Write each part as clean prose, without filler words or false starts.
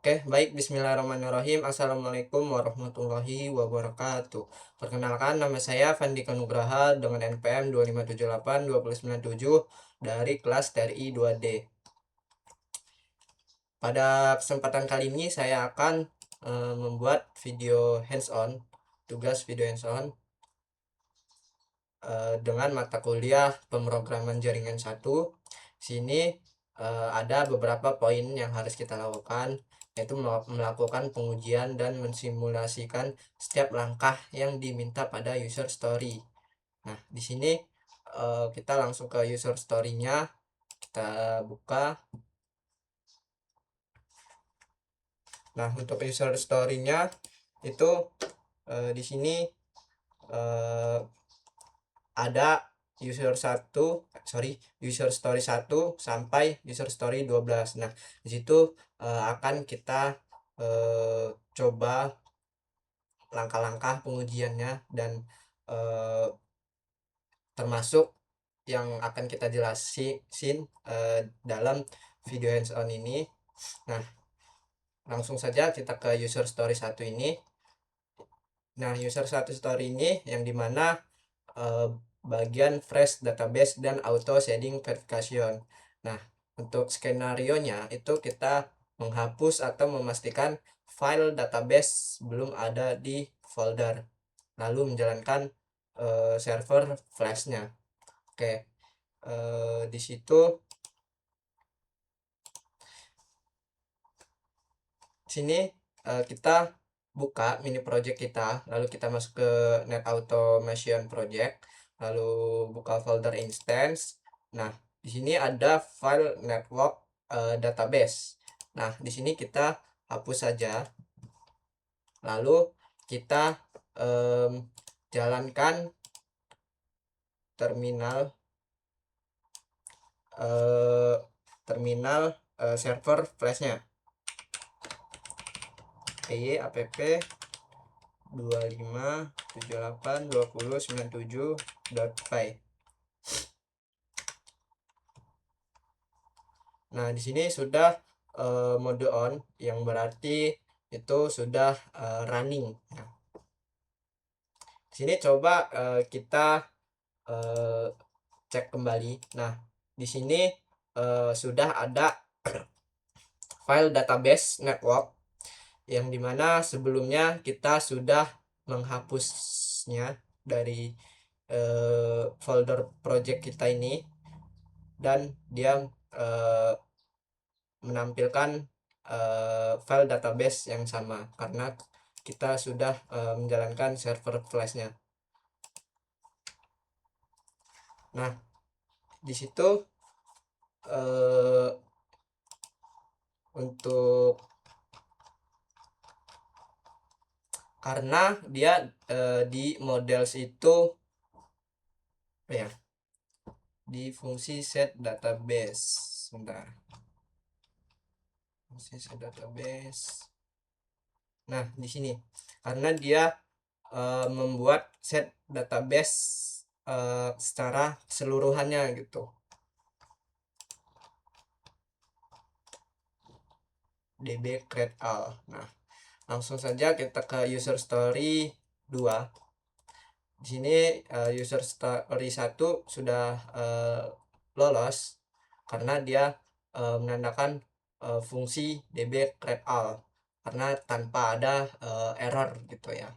Oke, baik. Bismillahirrahmanirrahim. Assalamualaikum warahmatullahi wabarakatuh. Perkenalkan, nama saya Fandika Nugraha dengan NPM 2578297 dari kelas TRI 2D. Pada kesempatan kali ini saya akan membuat video hands-on, tugas video hands-on dengan mata kuliah pemrograman jaringan 1. Sini ada beberapa poin yang harus kita lakukan, yaitu melakukan pengujian dan mensimulasikan setiap langkah yang diminta pada user story. Nah, di sini kita langsung ke user story-nya. Kita buka. Nah, untuk user story-nya itu di sini ada user story 1 sampai user story 12. Nah, di situ akan kita coba langkah-langkah pengujiannya dan termasuk yang akan kita jelasin dalam video hands-on ini. Nah, langsung saja kita ke user story 1 ini. Nah, user 1 story ini yang dimana bagian fresh database dan auto shading verification. Nah, untuk skenario nya itu kita menghapus atau memastikan file database belum ada di folder, lalu menjalankan server flashnya. Oke, di situ sini kita buka mini project kita, lalu kita masuk ke net automation project, lalu buka folder instance. Nah, di sini ada file network database. Nah, di sini kita hapus saja, lalu kita jalankan terminal server flashnya, app 25782097.py. Nah, di sini sudah mode on, yang berarti itu sudah running. Nah, di sini coba kita cek kembali. Nah, di sini sudah ada file database network yang dimana sebelumnya kita sudah menghapusnya dari folder project kita ini, dan dia menampilkan file database yang sama karena kita sudah menjalankan server flashnya. Nah, di situ untuk karena dia di models itu ya, di fungsi set database. Sebentar. Fungsi set database. Nah, di sini karena dia membuat set database secara keseluruhannya gitu. DB create all. Nah, langsung saja kita ke user story 2. Di sini user story 1 sudah lolos karena dia menandakan fungsi db create all karena tanpa ada error gitu ya.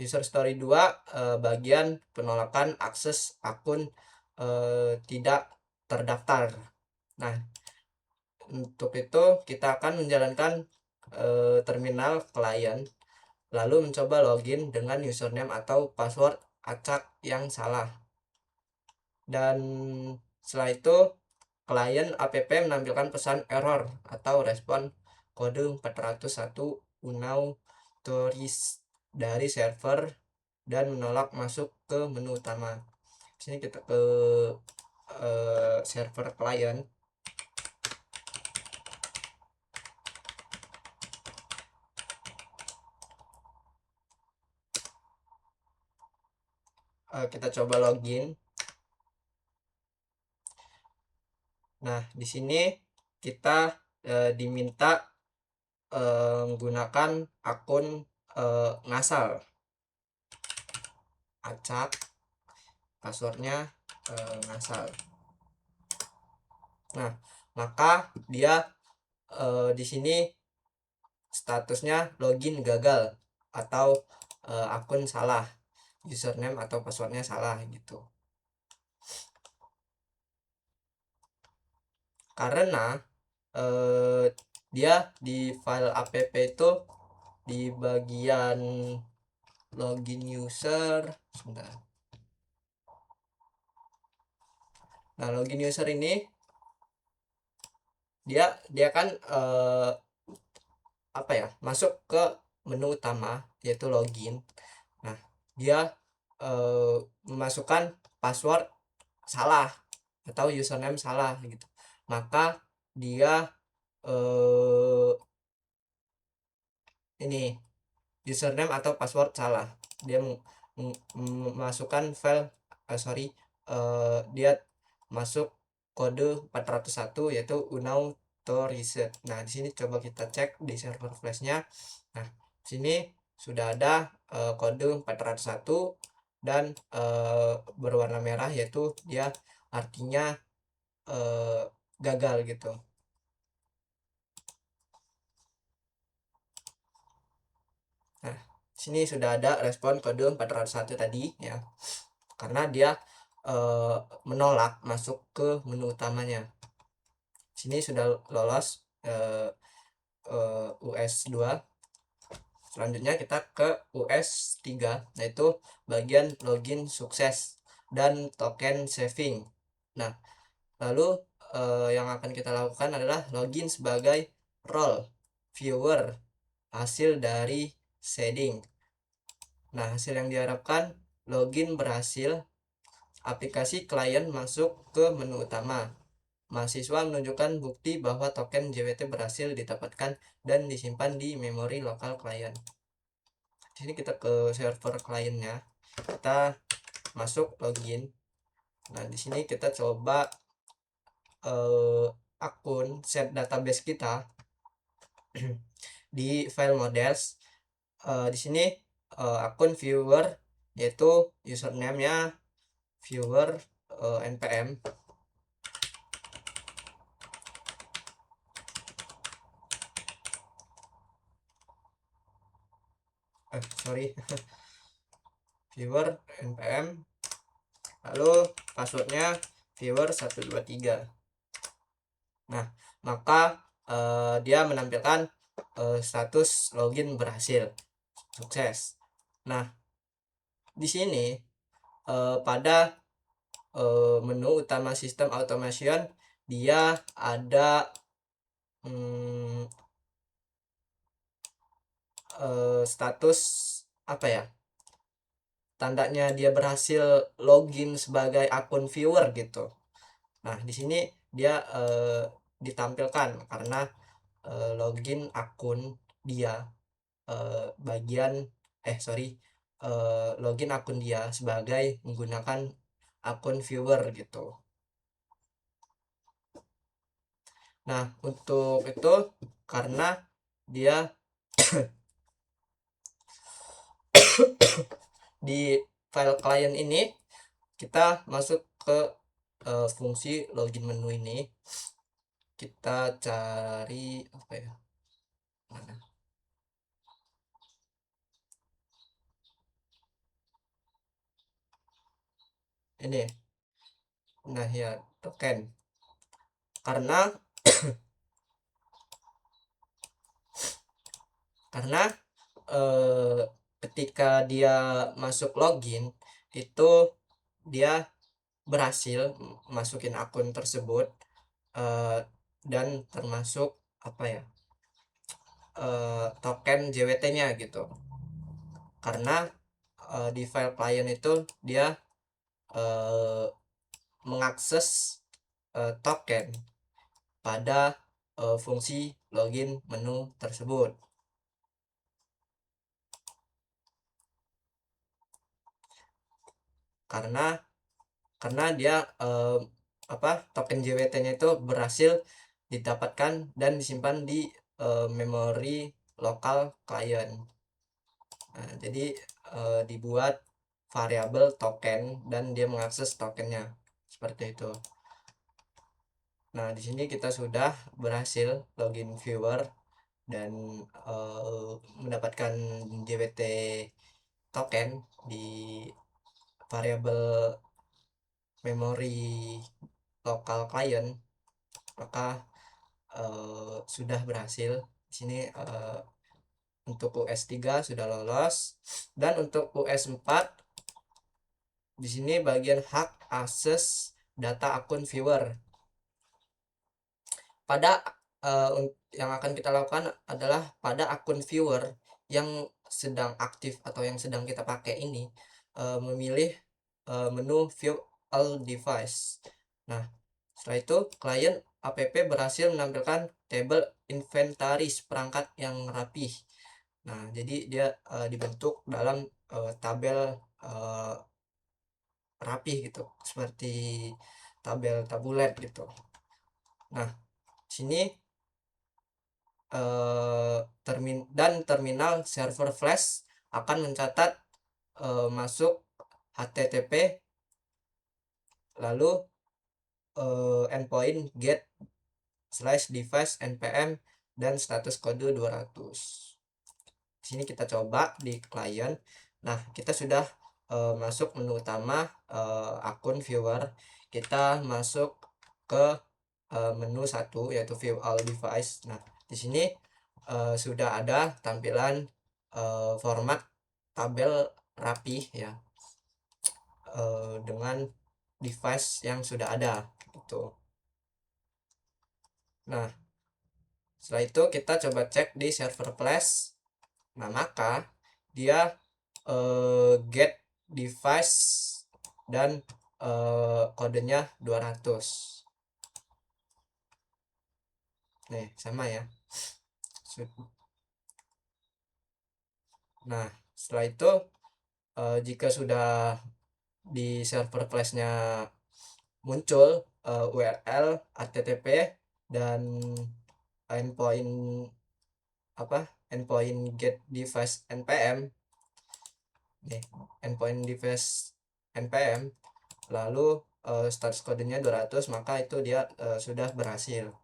User story 2 bagian penolakan akses akun tidak terdaftar. Nah, untuk itu kita akan menjalankan terminal klien, lalu mencoba login dengan username atau password acak yang salah. Dan setelah itu klien app menampilkan pesan error atau respon kode 401 unauthorize dari server dan menolak masuk ke menu utama. Sini kita ke server klien. Kita coba login. Nah, di sini kita diminta menggunakan akun ngasal, acak, passwordnya ngasal. Nah, maka dia di sini statusnya login gagal atau akun salah, username atau passwordnya salah gitu. Karena dia di file app itu di bagian login user, sebentar. Nah, login user ini dia kan apa ya, masuk ke menu utama yaitu login. Nah, dia memasukkan password salah atau username salah gitu. Maka dia ini username atau password salah, dia memasukkan file dia masuk kode 401 yaitu unauthorize. Nah, di sini coba kita cek di server flashnya. Nah, sini sudah ada kode 401 dan berwarna merah, yaitu dia artinya gagal gitu. Nah, sini sudah ada respon kode 401 tadi ya, karena dia menolak masuk ke menu utamanya. Sini sudah lolos US 2. Selanjutnya kita ke US 3, yaitu bagian login sukses dan token saving. Nah, lalu yang akan kita lakukan adalah login sebagai role viewer hasil dari shading. Nah, hasil yang diharapkan, login berhasil, aplikasi klien masuk ke menu utama. Mahasiswa menunjukkan bukti bahwa token JWT berhasil didapatkan dan disimpan di memori lokal klien. Di sini kita ke server kliennya, kita masuk login. Nah, di sini kita coba akun set database kita di file models. Di sini akun viewer, yaitu username-nya viewer npm. Sorry viewer npm, lalu passwordnya viewer 123. Nah, maka dia menampilkan status login berhasil, sukses. Nah, di sini pada menu utama sistem automation dia ada status apa ya, tandanya dia berhasil login sebagai akun viewer gitu. Nah, di sini dia ditampilkan karena login akun dia bagian login akun dia sebagai menggunakan akun viewer gitu. Nah, untuk itu karena dia di file client ini kita masuk ke fungsi login menu ini, kita cari apa ya, mana ini. Nah, ya, token. Karena ketika dia masuk login itu dia berhasil masukin akun tersebut dan termasuk apa ya, token JWT-nya gitu. Karena di file client itu dia mengakses token pada fungsi login menu tersebut. Karena dia token JWT-nya itu berhasil didapatkan dan disimpan di memori lokal klien. Nah, jadi dibuat variabel token dan dia mengakses tokennya seperti itu. Nah, di sini kita sudah berhasil login viewer dan mendapatkan JWT token di variabel memori lokal client. Maka sudah berhasil. Di sini untuk US3 sudah lolos, dan untuk US4 di sini bagian hak akses data akun viewer. Pada yang akan kita lakukan adalah pada akun viewer yang sedang aktif atau yang sedang kita pakai ini, memilih menu view all device. Nah, setelah itu klien app berhasil menampilkan tabel inventaris perangkat yang rapih. Nah, jadi dia dibentuk dalam tabel rapih gitu, seperti tabel tabulet gitu. Nah, sini terminal server flash akan mencatat masuk HTTP, lalu endpoint get /device npm dan status kode 200. Di sini kita coba di klien. Nah, kita sudah masuk menu utama akun viewer. Kita masuk ke menu 1 yaitu view all device. Nah, di sini sudah ada tampilan format tabel rapih ya, dengan device yang sudah ada gitu. Nah, setelah itu kita coba cek di server flash. Nah, maka dia get device dan kodenya 200. Nih, sama ya. Nah, setelah itu jika sudah di server flashnya muncul URL HTTP dan endpoint get device npm nih, endpoint device npm, lalu status kodenya 200, maka itu dia sudah berhasil,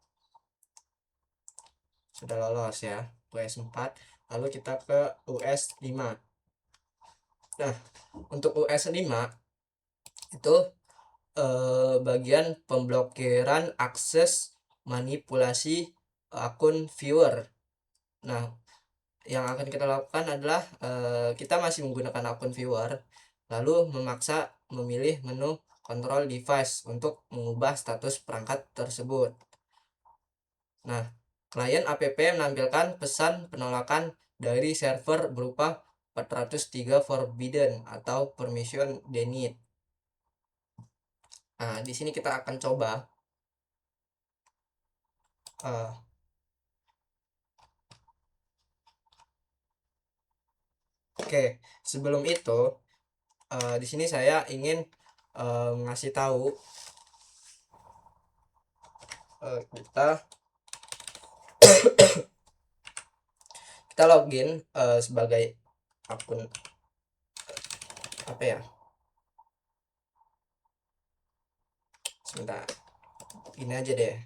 sudah lolos ya US4. Lalu kita ke US5. Nah, untuk US5 itu bagian pemblokiran akses manipulasi akun viewer. Nah, yang akan kita lakukan adalah kita masih menggunakan akun viewer, lalu memaksa memilih menu control device untuk mengubah status perangkat tersebut. Nah, klien app menampilkan pesan penolakan dari server berupa 403 forbidden atau permission denied. Nah, di sini kita akan coba oke, sebelum itu di sini saya ingin ngasih tahu kita login sebagai akun apa ya, sebentar, ini aja deh.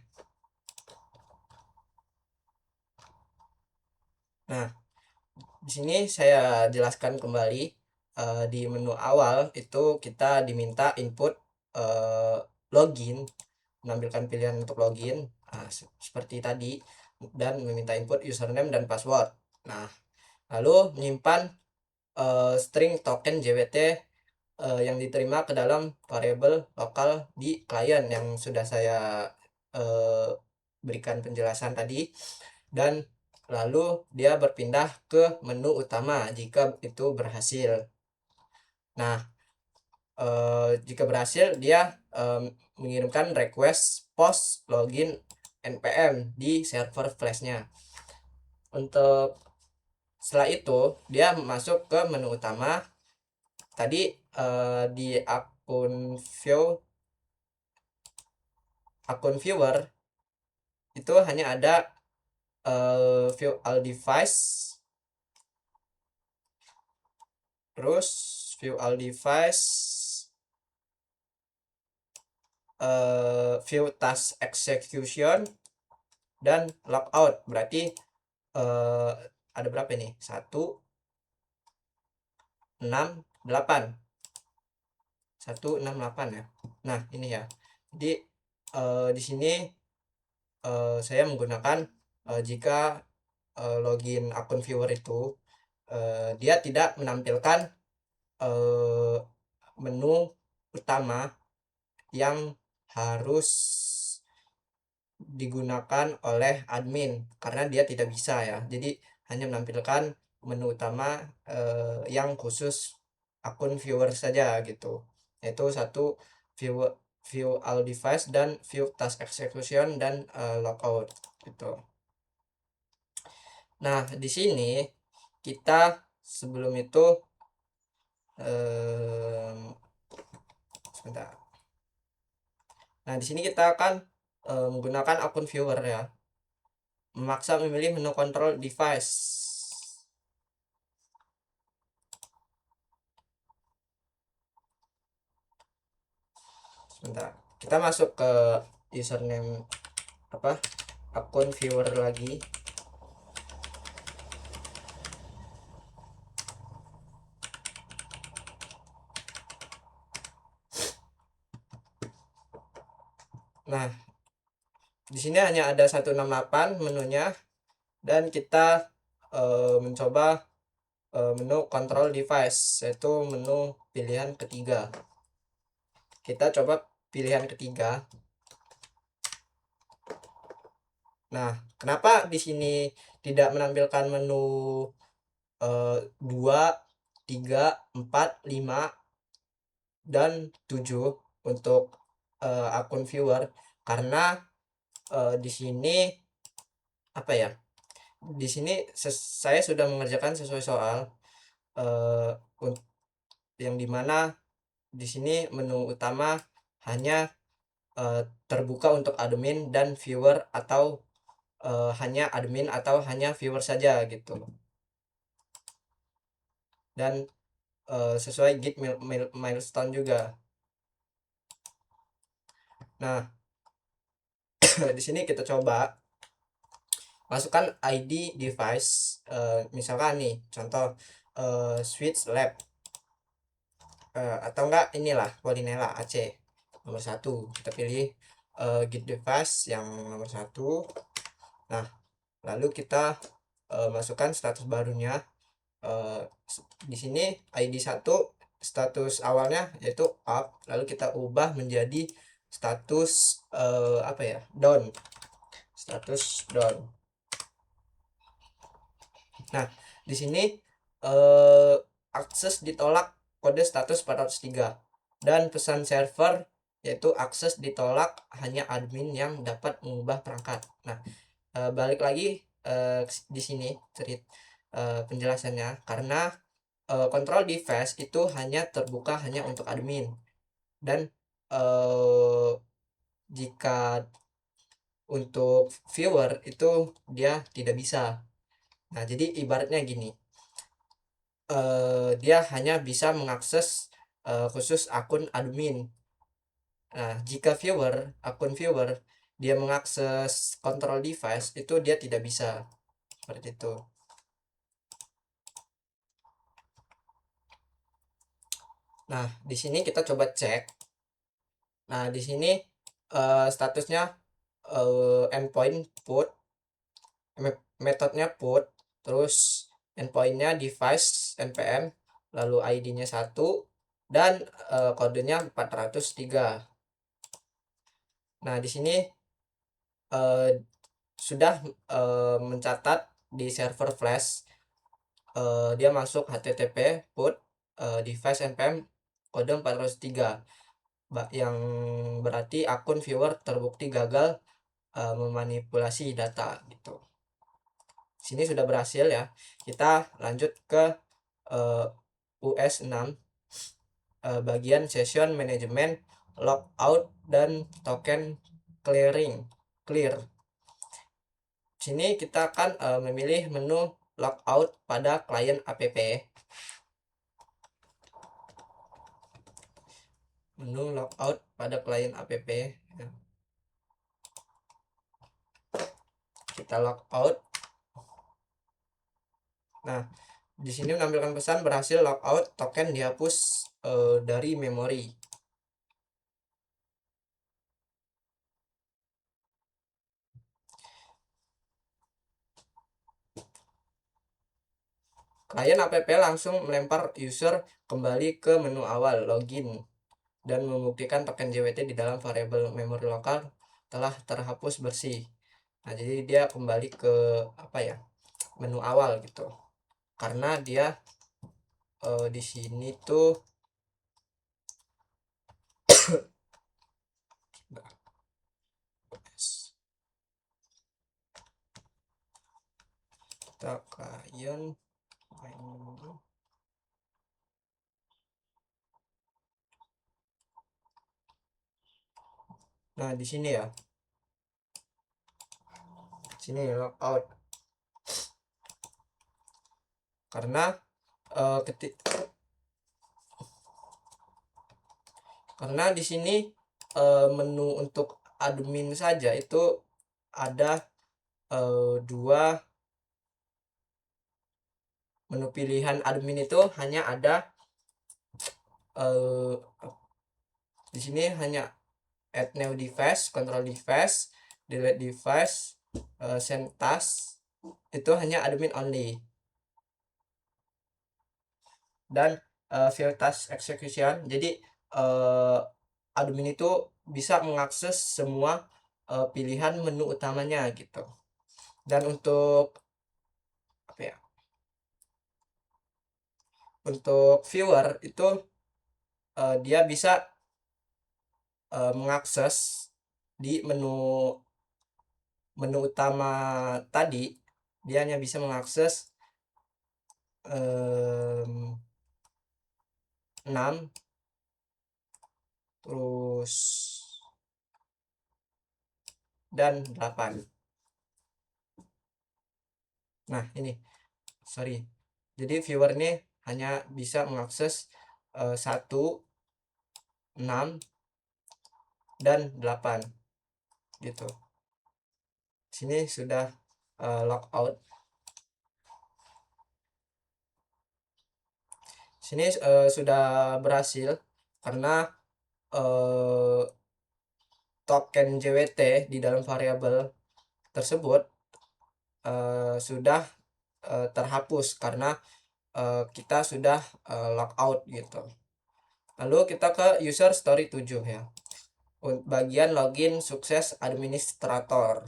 Nah, di sini saya jelaskan kembali. Di menu awal itu kita diminta input login, menampilkan pilihan untuk login seperti tadi, dan meminta input username dan password. Nah, lalu menyimpan string token JWT yang diterima ke dalam variabel lokal di klien yang sudah saya berikan penjelasan tadi, dan lalu dia berpindah ke menu utama jika itu berhasil. Nah, jika berhasil dia mengirimkan request post login npm di server flashnya. Untuk setelah itu dia masuk ke menu utama tadi, di akun viewer itu hanya ada view all device, terus view all device, view task execution, dan logout. Berarti ada berapa ini? 1, 6, 8. 1, 6, 8 ya. Nah, ini ya. Jadi di sini saya menggunakan jika login akun viewer itu dia tidak menampilkan menu utama yang harus digunakan oleh admin, karena dia tidak bisa ya. Jadi hanya menampilkan menu utama yang khusus akun viewer saja gitu. Yaitu satu, view view all device, dan view task execution, dan logout gitu. Nah, di sini kita sebelum itu sebentar. Nah, di sini kita akan menggunakan akun viewer ya. Memaksa memilih menu control device. Sebentar. Kita masuk ke username apa? Akun viewer lagi. Nah, di sini hanya ada 168 menunya, dan kita mencoba menu control device, yaitu menu pilihan ketiga. Kita coba pilihan ketiga. Nah, kenapa di sini tidak menampilkan menu 2, 3, 4, 5, dan 7 untuk akun viewer? Karena di sini apa ya? Di sini saya sudah mengerjakan sesuai soal eh, yang dimana di sini menu utama hanya terbuka untuk admin dan viewer, atau hanya admin atau hanya viewer saja gitu. Dan sesuai git milestone juga. Nah, di sini kita coba masukkan ID device, misalkan nih contoh switch lab, atau enggak inilah Polinela AC nomor 1. Kita pilih git device yang nomor 1. Nah, lalu kita masukkan status barunya. Di sini ID 1 status awalnya yaitu up, lalu kita ubah menjadi status apa ya, down, status down. Nah, di sini akses ditolak, kode status 403, dan pesan server yaitu akses ditolak, hanya admin yang dapat mengubah perangkat. Nah, balik lagi di sini penjelasannya, karena control device itu hanya terbuka hanya untuk admin, dan jika untuk viewer itu dia tidak bisa. Nah, jadi ibaratnya gini, dia hanya bisa mengakses khusus akun admin. Nah, jika akun viewer dia mengakses control device, itu dia tidak bisa seperti itu. Nah, di sini kita coba cek. Nah, di sini statusnya endpoint put, metodenya put, terus endpointnya device npm, lalu id-nya 1, dan kodenya 403. Nah, di sini sudah mencatat di server flash, dia masuk http put device npm kode 403, yang berarti akun viewer terbukti gagal memanipulasi data gitu. Sini sudah berhasil ya. Kita lanjut ke US 6, bagian session management, logout, dan token clear. Sini kita akan memilih menu logout pada klien app. Menu logout pada klien app ya. Kita logout. Nah, di sini menampilkan pesan berhasil logout, token dihapus dari memori. Klien app langsung melempar user kembali ke menu awal login dan membuktikan token JWT di dalam variabel memori lokal telah terhapus bersih. Nah, jadi dia kembali ke apa ya? Menu awal gitu. Karena dia di sini tuh kita klien nah di sini ya, sini logout karena karena di sini menu untuk admin saja itu ada dua menu pilihan admin itu hanya ada di sini hanya add new device, control device, delete device, send task, itu hanya admin only. Dan view task execution, jadi admin itu bisa mengakses semua pilihan menu utamanya gitu. Dan untuk apa ya, untuk viewer itu dia bisa mengakses di menu utama tadi, dia hanya bisa mengakses 6 terus dan 8. Nah ini sorry, jadi viewer ini hanya bisa mengakses 1, 6 dan 8 gitu. Sini sudah logout. Sini sudah berhasil karena token JWT di dalam variabel tersebut sudah terhapus karena kita sudah logout gitu. Lalu kita ke user story 7 ya. Bagian login sukses administrator.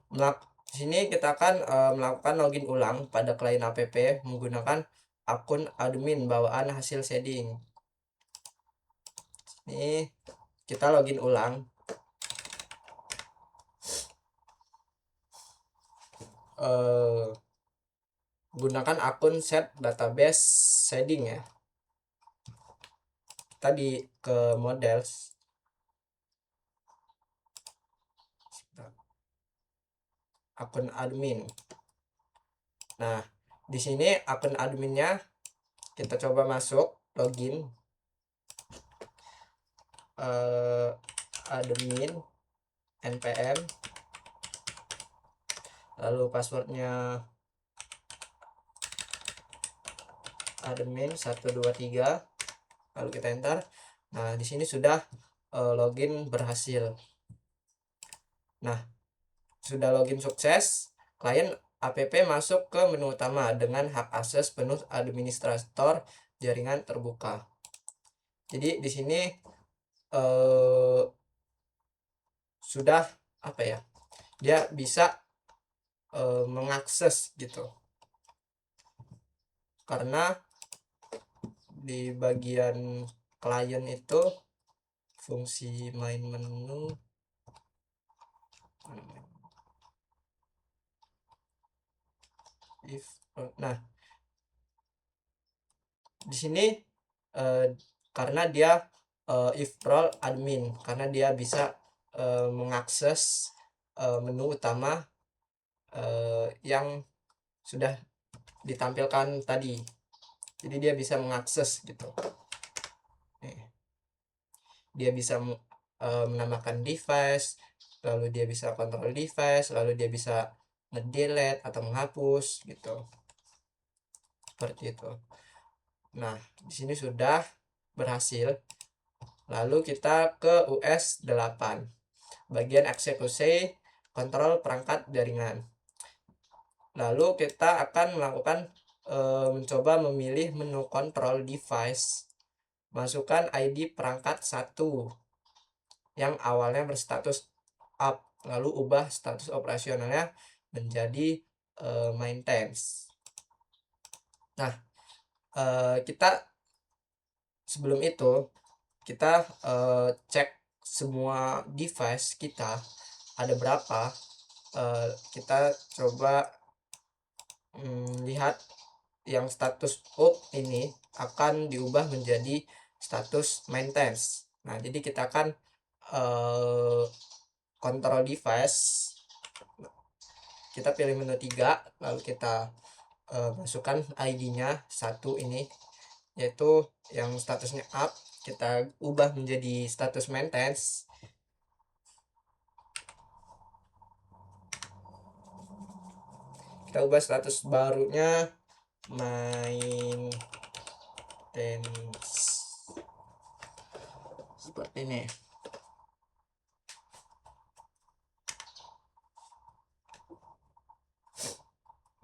Di sini kita akan melakukan login ulang pada klien app menggunakan akun admin bawaan hasil shading. Ini kita login ulang. Gunakan akun set database shading ya. Tadi ke models. Akun admin. Nah, di sini akun adminnya kita coba masuk login admin npm, lalu passwordnya admin 123, lalu kita enter. Nah, di sini sudah login berhasil. Nah, sudah login sukses, klien app masuk ke menu utama dengan hak akses penuh administrator jaringan terbuka. Jadi di sini sudah apa ya, dia bisa mengakses gitu, karena di bagian klien itu fungsi main menu if nah di sini karena dia if role admin, karena dia bisa mengakses menu utama yang sudah ditampilkan tadi. Jadi dia bisa mengakses gitu. Dia bisa menambahkan device, lalu dia bisa kontrol device, lalu dia bisa nge-delete atau menghapus gitu. Seperti itu. Nah, di sini sudah berhasil. Lalu kita ke US 8. Bagian eksekusi kontrol perangkat jaringan. Lalu kita akan melakukan mencoba memilih menu kontrol device. Masukkan ID perangkat 1 yang awalnya berstatus up, lalu ubah status operasionalnya menjadi maintenance. Nah, kita sebelum itu kita cek semua device kita ada berapa. Kita coba lihat yang status up ini akan diubah menjadi status maintenance. Nah, jadi kita akan kontrol device, kita pilih menu 3, lalu kita masukkan ID-nya 1 ini, yaitu yang statusnya up, kita ubah menjadi status maintenance. Kita ubah status barunya maintenance seperti ini.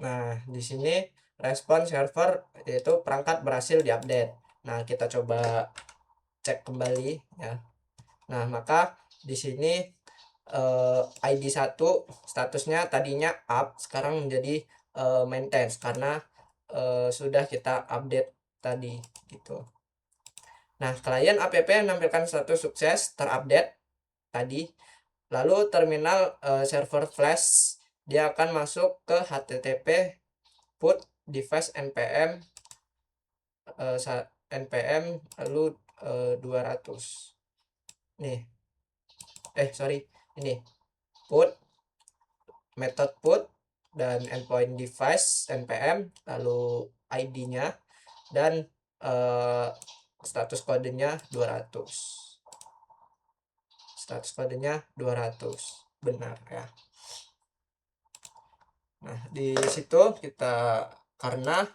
Nah, di sini respon server yaitu perangkat berhasil diupdate. Nah, kita coba cek kembali ya. Nah, maka di sini ID 1 statusnya tadinya up, sekarang menjadi maintenance karena sudah kita update tadi gitu. Nah, klien app menampilkan status sukses terupdate tadi. Lalu terminal server flash dia akan masuk ke HTTP put device npm lalu 200 nih, sorry, ini put, method put, dan endpoint device npm, lalu ID-nya dan status kodenya 200. Status kodenya 200 benar ya. Nah, di situ kita karena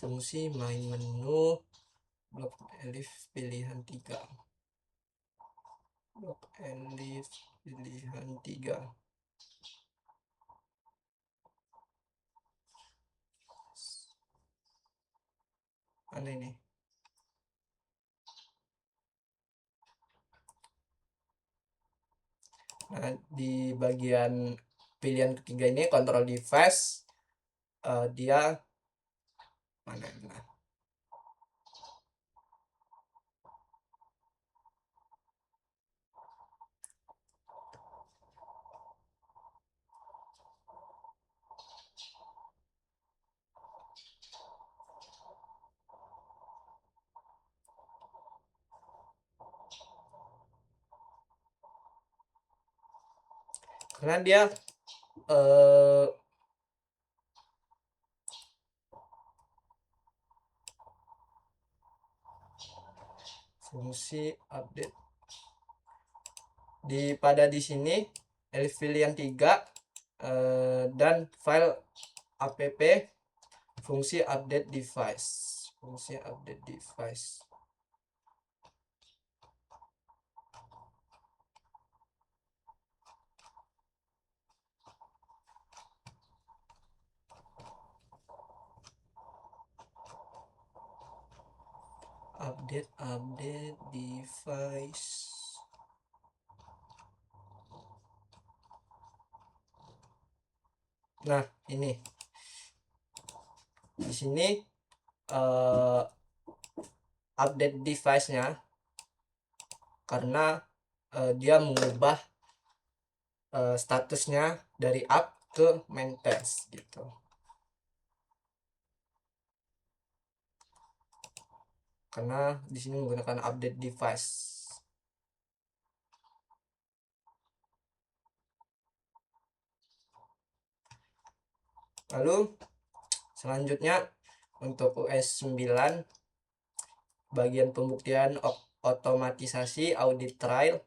fungsi main menu blok elif pilihan 3, blok elif pilihan 3. Mana ini? Nah, di bagian pilihan ketiga ini control device, dia mana? Nah, karena dia fungsi update di sini elif pilihan 3 dan file app fungsi update device, update device. Nah, ini di sini update device-nya karena dia mengubah statusnya dari up ke maintenance gitu. karena di sini menggunakan update device. Lalu selanjutnya untuk US 9 bagian pembuktian otomatisasi audit trial,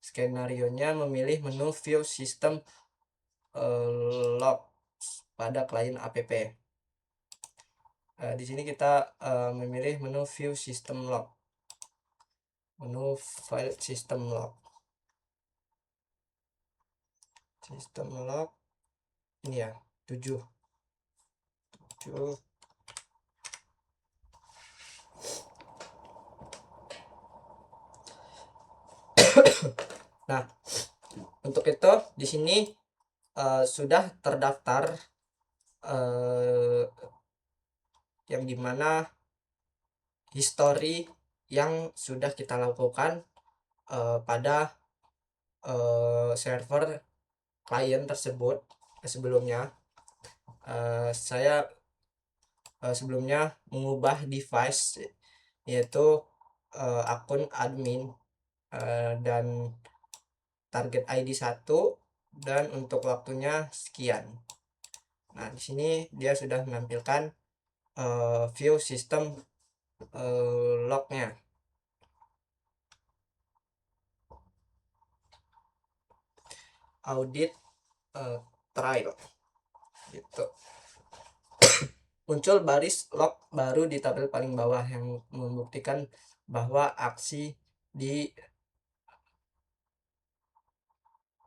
skenario nya memilih menu view system log pada klien app. Di sini kita memilih menu view system log, menu file system log, ini ya 7. Nah, untuk itu di sini sudah terdaftar yang dimana history yang sudah kita lakukan pada server klien tersebut. Sebelumnya saya sebelumnya mengubah device, yaitu akun admin dan target ID 1 dan untuk waktunya sekian. Nah, di sini dia sudah menampilkan view system lognya. Audit trial gitu. Muncul baris log baru di tabel paling bawah yang membuktikan bahwa aksi di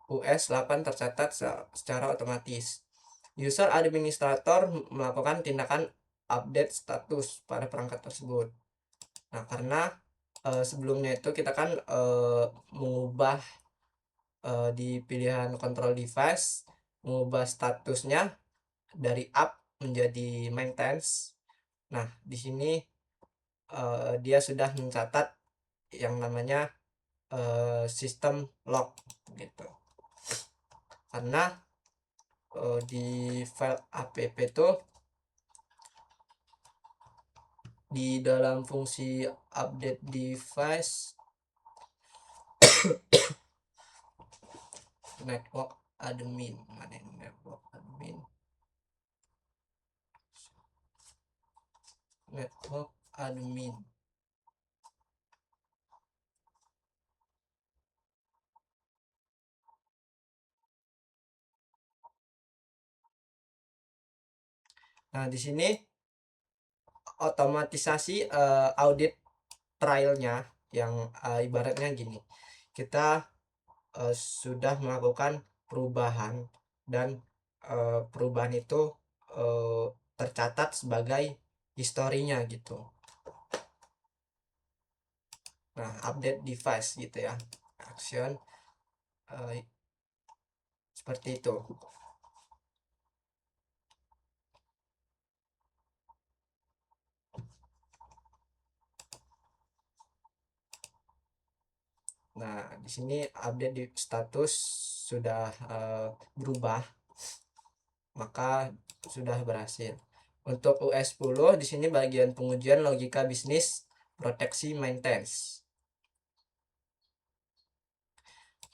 US 8 tercatat secara otomatis. User administrator melakukan tindakan update status pada perangkat tersebut. Nah, karena sebelumnya itu kita kan mengubah di pilihan control device, mengubah statusnya dari up menjadi maintenance. Nah, di sini dia sudah mencatat yang namanya sistem log gitu. Karena di file app itu di dalam fungsi update device network admin, mana ini network admin, nah di sini otomatisasi audit trialnya yang ibaratnya gini, kita sudah melakukan perubahan dan perubahan itu tercatat sebagai historinya gitu. Nah, update device gitu ya, action seperti itu. Nah, di sini update di status sudah berubah, maka sudah berhasil. Untuk US 10 di sini bagian pengujian logika bisnis proteksi maintenance.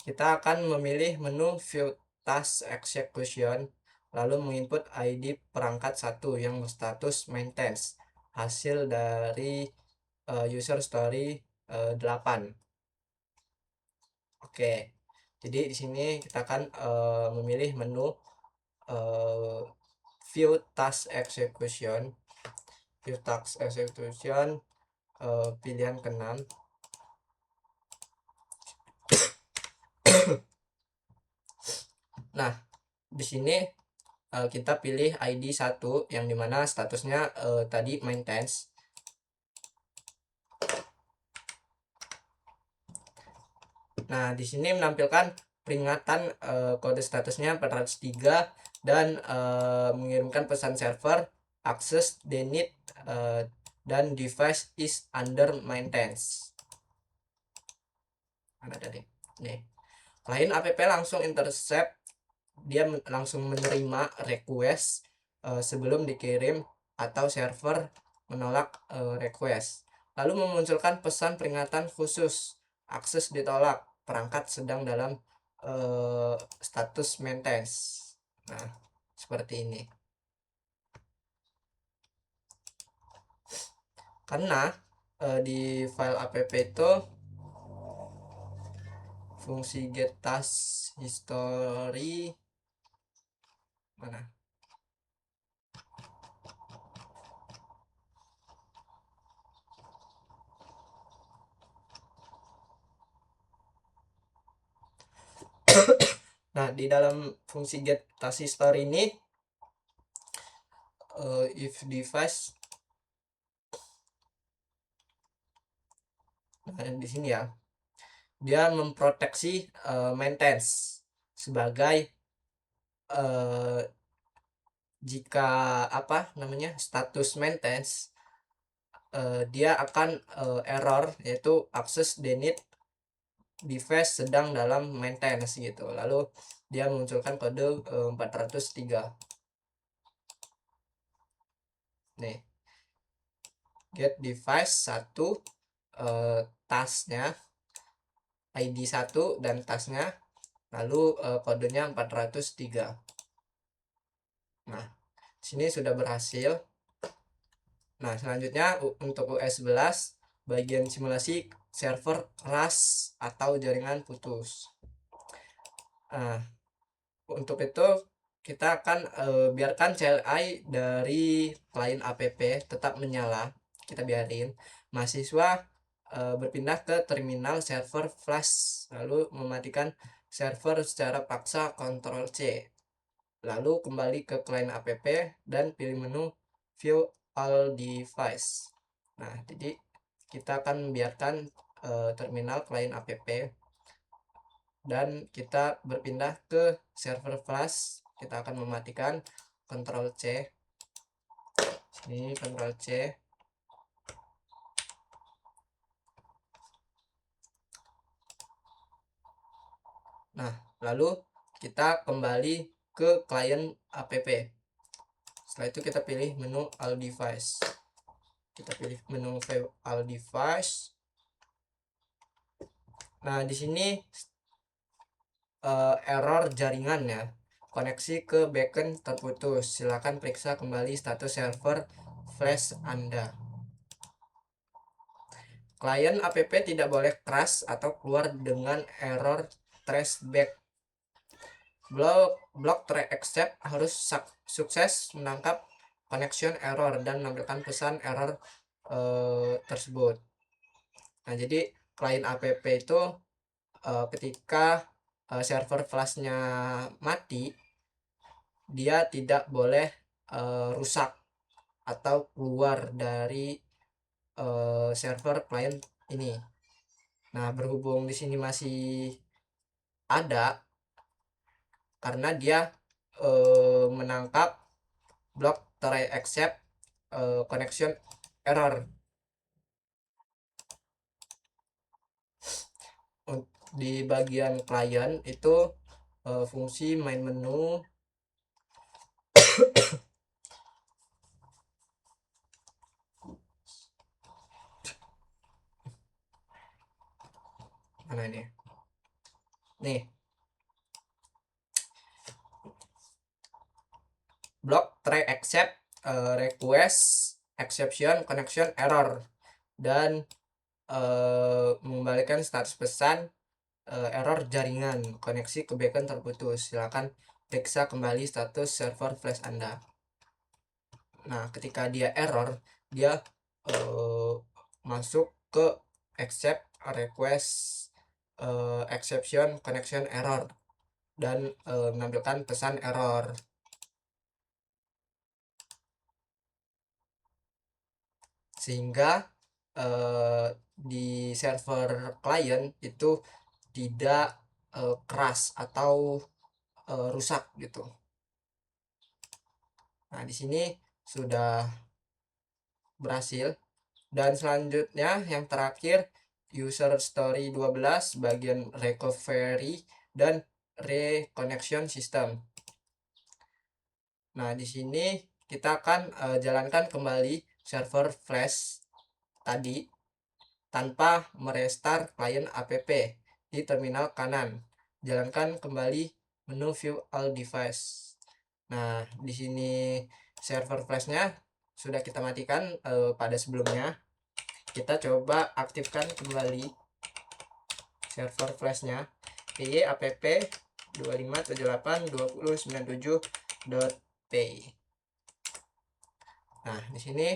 Kita akan memilih menu view task execution, lalu menginput ID perangkat 1 yang berstatus maintenance, hasil dari user story 8. Oke. Jadi di sini kita akan memilih menu view task execution. Pilihan ke-6. Nah, di sini kita pilih ID 1 yang dimana statusnya tadi maintenance. Nah, di sini menampilkan peringatan kode statusnya 403 dan mengirimkan pesan server access denied dan device is under maintenance. Ada tadi nih, klien app langsung intercept, dia langsung menerima request sebelum dikirim atau server menolak request. Lalu memunculkan pesan peringatan khusus, akses ditolak, perangkat sedang dalam status maintenance. Nah, seperti ini. Karena di file app itu fungsi get task history mana? Nah, di dalam fungsi get task history ini if device, nah di sini ya, dia memproteksi maintenance sebagai jika apa namanya status maintenance dia akan error, yaitu akses denied, device sedang dalam maintenance gitu. Lalu dia menunjukkan kode 403. Nih, get device 1, tasknya ID 1 dan tasknya, lalu kodenya 403. Nah, sini sudah berhasil. Nah, selanjutnya untuk US 11 bagian simulasi server crash atau jaringan putus. Nah, untuk itu kita akan biarkan CLI dari klien app tetap menyala, kita biarin. Mahasiswa berpindah ke terminal server flash, lalu mematikan server secara paksa, Ctrl C, lalu kembali ke klien app dan pilih menu view all device. Nah, jadi kita akan membiarkan terminal klien app dan kita berpindah ke server flash. Kita akan mematikan, Ctrl C, ini Ctrl C. Nah, lalu kita kembali ke klien app. Setelah itu kita pilih menu all device, kita pilih menu view all device. Nah, di sini error jaringan ya, koneksi ke backend terputus, silakan periksa kembali status server flash Anda. Klien app tidak boleh crash atau keluar dengan error traceback. Block try except harus sukses menangkap connection error dan menampilkan pesan error tersebut. Nah, jadi klien app itu ketika server flashnya mati, dia tidak boleh rusak atau keluar dari server klien ini. Nah, berhubung di sini masih ada, karena dia menangkap block try accept connection error. Di bagian klien itu fungsi main menu mana ini nih, block try accept request exception connection error, dan mengembalikan status pesan error jaringan, koneksi ke backend terputus, silakan periksa kembali status server flash Anda. Nah, ketika dia error, dia masuk ke accept request exception connection error dan menampilkan pesan error. Sehingga di server klien itu tidak crash atau rusak gitu. Nah, di sini sudah berhasil. Dan selanjutnya yang terakhir user story 12 bagian recovery dan reconnection system. Nah, di sini kita akan jalankan kembali server flash tadi tanpa merestart client app di terminal kanan. Jalankan kembali menu view all device. Nah, di sini server flashnya sudah kita matikan pada sebelumnya. Kita coba aktifkan kembali server flashnya. py app 25782097.py. Nah, di sini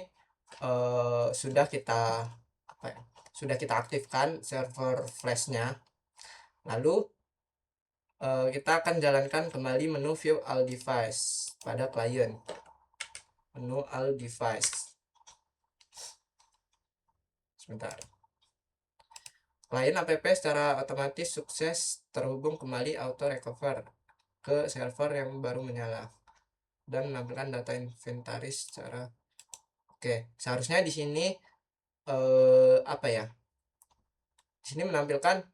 sudah kita sudah kita aktifkan server flashnya. Lalu kita akan jalankan kembali menu view all device pada client. Menu all device. Sebentar. Client app secara otomatis sukses terhubung kembali auto recover ke server yang baru menyala dan menampilkan data inventaris secara oke. Seharusnya di sini apa ya? Di sini menampilkan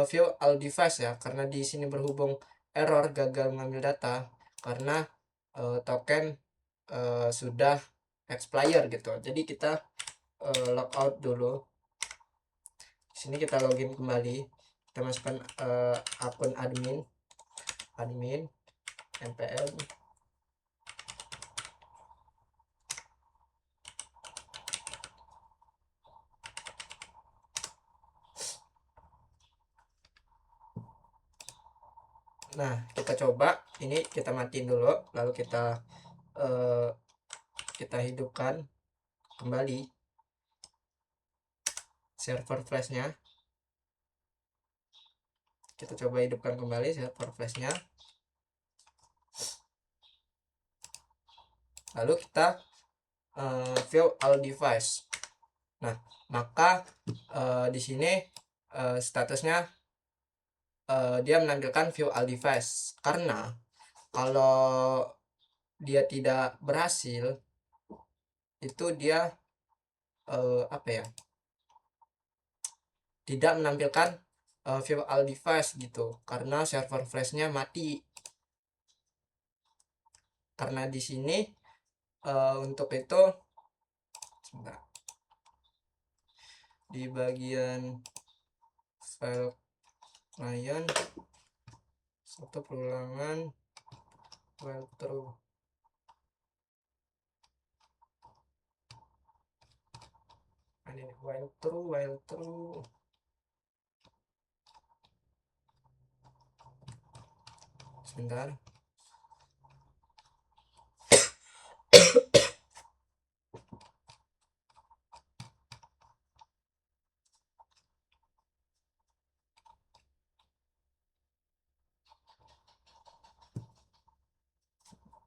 view all device ya, karena di sini berhubung error gagal mengambil data karena token sudah expire gitu. Jadi kita logout dulu. Di sini kita login kembali. Kita masukkan akun admin npm. Nah, kita coba ini, kita matiin dulu, lalu kita hidupkan kembali server flashnya. Kita coba hidupkan kembali server flashnya, lalu kita view all device. Nah, maka di sini statusnya dia menampilkan view all device, karena kalau dia tidak berhasil itu dia apa ya, tidak menampilkan view all device gitu, karena server flashnya mati. Karena di sini untuk itu sebentar, di bagian file client satu perulangan while true. Ini while true. Sebentar.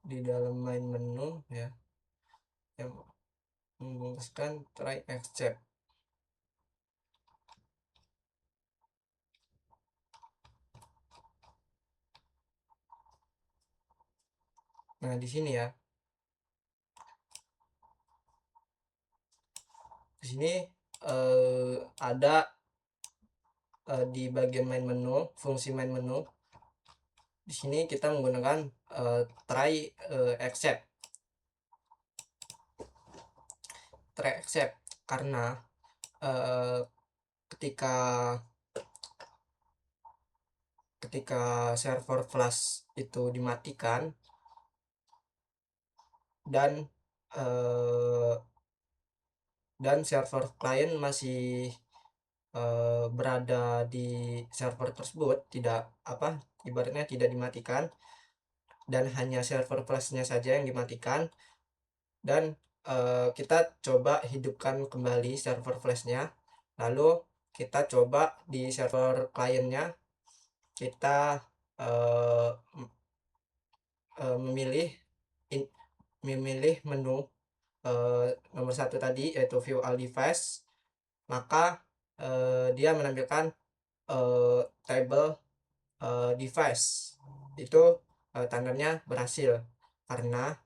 Di dalam main menu ya, yang membungkuskan try accept. Nah, di sini ya, di sini ada di bagian main menu, fungsi main menu. Di sini kita menggunakan try accept karena ketika server flash itu dimatikan dan server client masih berada di server tersebut, tidak ibaratnya tidak dimatikan, dan hanya server flashnya saja yang dimatikan, dan kita coba hidupkan kembali server flashnya, lalu kita coba di server kliennya, kita memilih menu nomor satu tadi, yaitu view all device. Maka dia menampilkan table device itu tandanya berhasil, karena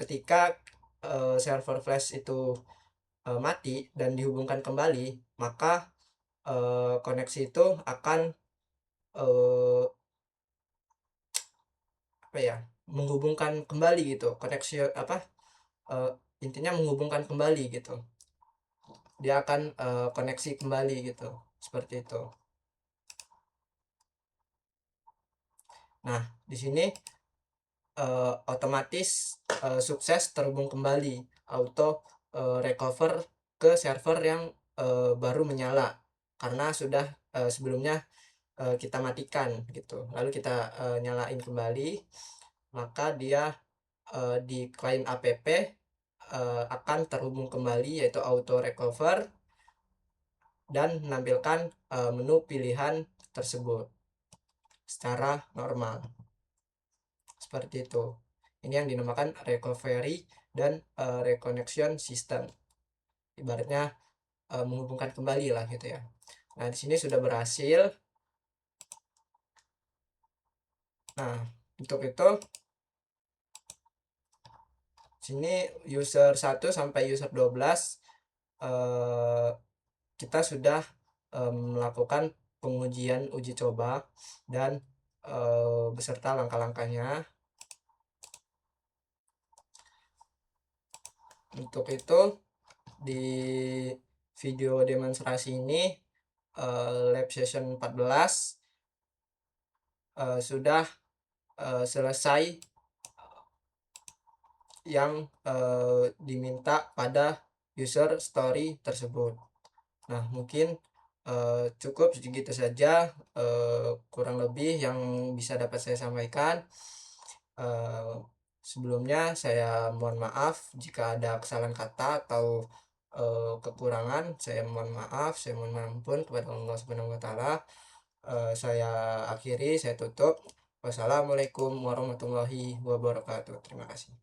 ketika server flash itu mati dan dihubungkan kembali, maka koneksi itu akan menghubungkan kembali gitu, koneksi intinya menghubungkan kembali gitu. Dia akan koneksi kembali gitu, seperti itu. Nah, di sini otomatis sukses terhubung kembali, auto recover ke server yang baru menyala karena sudah sebelumnya kita matikan gitu. Lalu kita nyalain kembali, maka dia di klien app akan terhubung kembali, yaitu auto recover, dan menampilkan menu pilihan tersebut secara normal, seperti itu. Ini yang dinamakan recovery dan reconnection system, ibaratnya menghubungkan kembali lah gitu ya. Nah, di sini sudah berhasil. Nah, untuk itu sini user 1 sampai user 12 eh, kita sudah melakukan pengujian uji coba dan beserta langkah-langkahnya. Untuk itu di video demonstrasi ini lab session 14 sudah selesai yang diminta pada user story tersebut. Nah, mungkin cukup segitu saja, kurang lebih yang bisa dapat saya sampaikan. Sebelumnya saya mohon maaf jika ada kesalahan kata atau kekurangan. Saya mohon maaf, saya mohon ampun kepada Allah Subhanahu wa taala. Saya akhiri, saya tutup. Wassalamualaikum warahmatullahi wabarakatuh. Terima kasih.